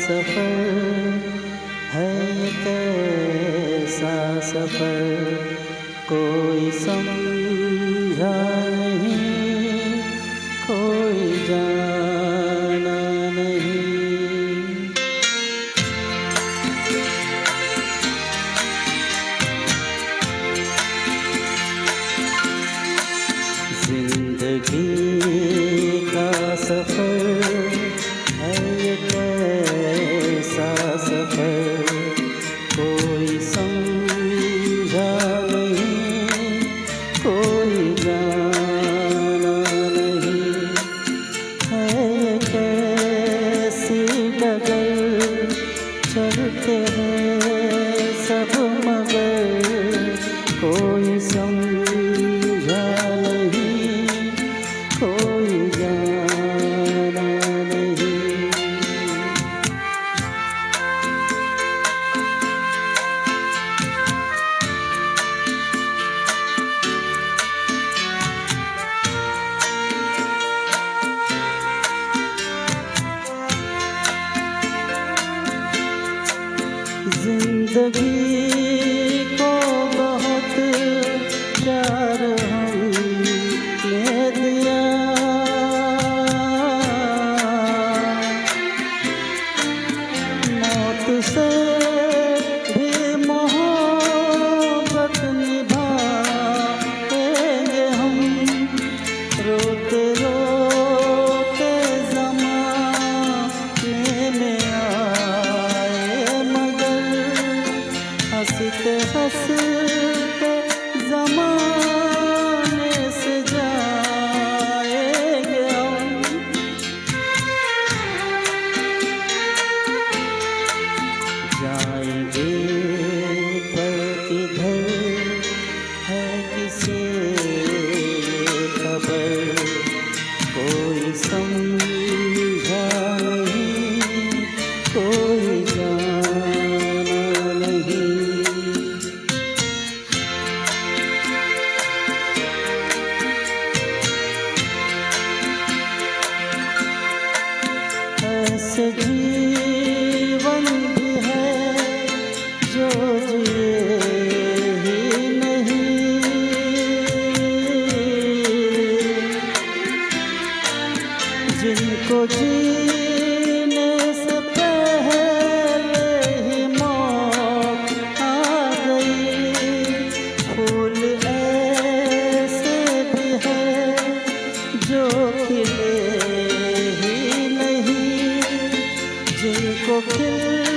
सफ़र है ये कैसा सफ़र, कोई समझा नहीं, कोई जाना नहीं। जिंदगी का सफ़र है ये कैसा सफ़र, कोई समझा नहीं, कोई जाना नहीं। है ये कैसी डगर, चलते हैं सब मगर, कोई समझा नहीं, कोई जाना नहीं। जिंदगी को बहुत प्यार हमने दिया, मौत से भी मोहब्बत निभाएंगे हम, रोते रोते ज़माने में आए मगर, हंसते हंसते ज़माने से जाएंगे हम। जाएंगे पर किधर है किसे खबर, कोई समझा नहीं, कोई जाना नहीं। ऐसे जीवन भी है जो जिए ही नहीं, जिनको जीने से पहले ही मौत आ गई। फूल ऐसे भी है जो खिले ही नहीं, जिनको खिल